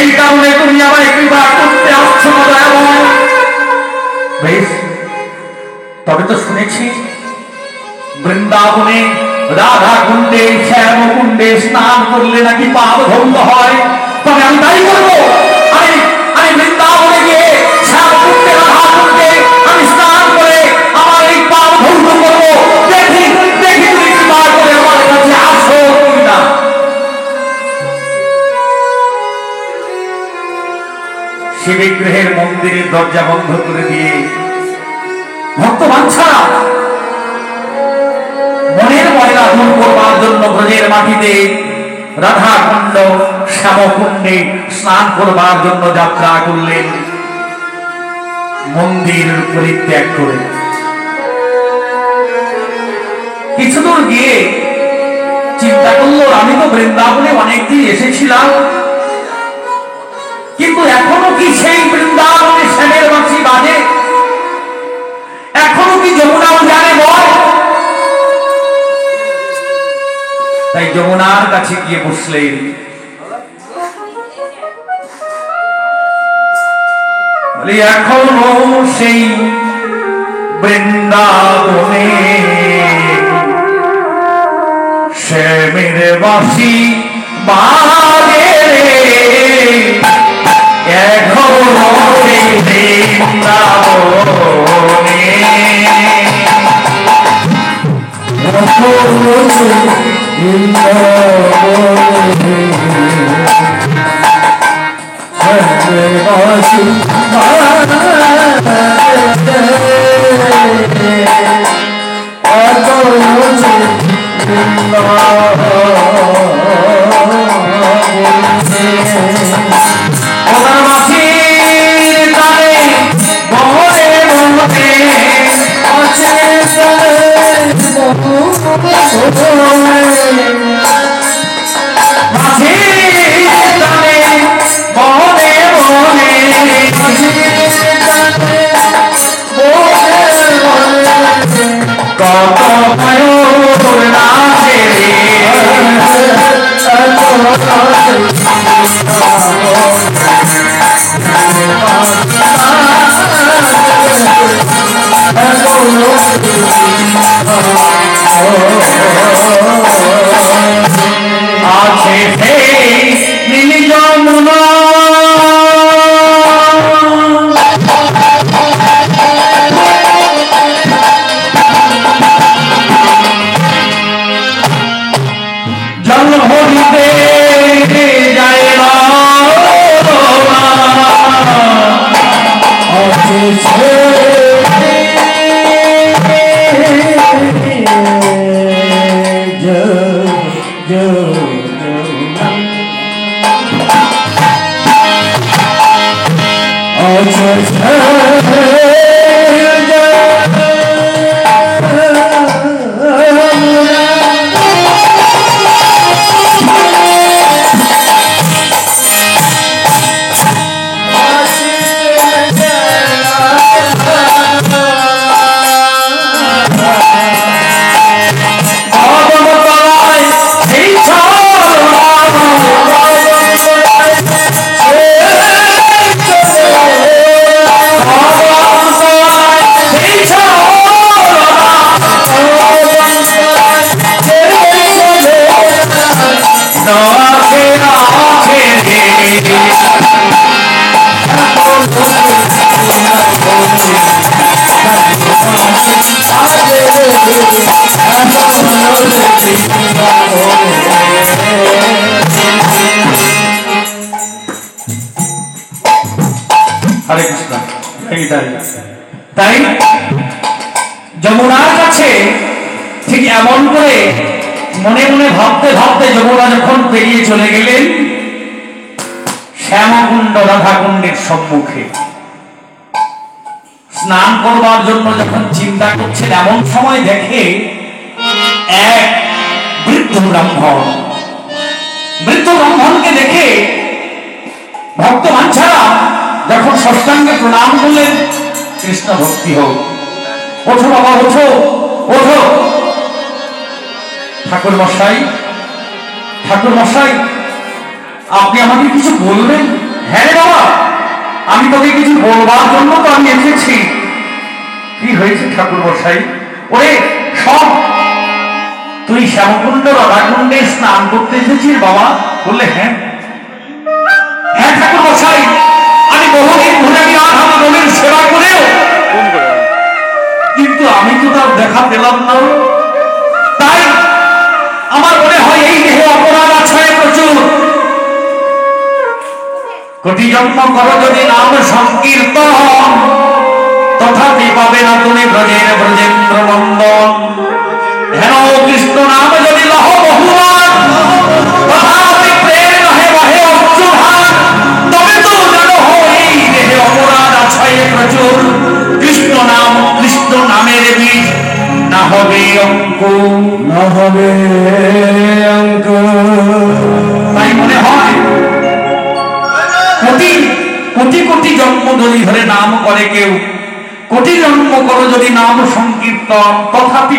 সেই কারণে তুমি আমায় কৃপা করতে আসছো দয়াময়। বেশ, তবে তো শুনেছি বৃন্দাবনে রাধা কুণ্ডে শ্যাম কুণ্ডে স্নান করলে নাকি পাপ ভঙ্গ হয়। তবে আমি তাই করবো। আমি আমি বৃন্দাবনে গিয়ে শ্যাম কুণ্ডে রাধা কুণ্ডে আমি স্নান করে আমার এই পাপ ভঙ্গ করবো। দেখি দেখি তুমি কৃপা করে আমার কাছে আসো না। শিববিগ্রহের মন্দিরের দরজা বন্ধ করে দিয়ে ভক্তবাঞ্ছারা মনের ময়লা দূর করবার জন্য ব্রজের মাটিতে রাধা কুণ্ড শ্যামকুণ্ডে স্নান করবার জন্য যাত্রা করলেন। মন্দির পরিত্যাগ করে কিছু দূর গিয়ে চিন্তা করলো, আমি তো বৃন্দাবনে অনেকদিন এসেছিলাম, কিন্তু এখনো কি সেই বৃন্দাবনে শ্যামের বাঁশি বাজে? এখনো কি যমুনা উজানে বয়? তাই যমুনার কাছে গিয়ে বসলেন। এখনো সেই বৃন্দাবনে শ্যামের বাঁশি বাজে, এখনো সেই বৃন্দাবনে তাই যমুনার কাছে ঠিক এমন করে মনে মনে ভাবতে ভাবতে যমুনা যখন পেরিয়ে চলে গেলেন শ্যামকুণ্ড রাধাকুণ্ডের সম্মুখে স্নান করবার জন্য যখন চিন্তা করছেন, এমন সময় দেখে এক বৃদ্ধ ব্রাহ্মণকে দেখে ভক্তবাঞ্ছারা যখন ষষ্ঠাঙ্গে প্রণাম করলেন, কৃষ্ণ ভক্তি হোক, ওঠো বাবা ওঠো ওঠো। ঠাকুর মশাই আপনি আমাকে কিছু বলবেন? হ্যাঁ রে বাবা, আমি তোকে কিছু বলবার জন্য তো আমি এসেছি। কি হয়েছে ঠাকুর মশাই? ওরে সব, তুই শ্যামকুণ্ড রাধাকুণ্ডে স্নান করতে এসেছিস বাবা? বললে হ্যাঁ। হ্যাঁ ঠাকুর মশাই, আমি বহুদিন ধরে আমি আধাম রবির সেবা করেও কিন্তু আমি তো তার দেখা পেলাম না। তাই আমার মনে হয় এই দেহে অপরাধ আছে প্রচুর। কোটি জন্ম করো যদি নাম সংকীর্তন, তথাপি পাবে না তুমি ব্রজের ব্রজেন্দ্র নন্দন। হেন কৃষ্ণ নাম যদি লহ বহুবার, তথাপি প্রেম নহে বহে অশ্রুধার। তবে তো জানো এই দেহে অপরাধ আছে প্রচুর। কৃষ্ণ নামের বীজ না হবে অঙ্ক, না হবে অঙ্ক। তাই মনে হয় কোটি কোটি কোটি জন্ম যদি ধরে নাম করে কেউ, কোটি জন্ম করো যদি নাম সংকীর্তন, তথাপি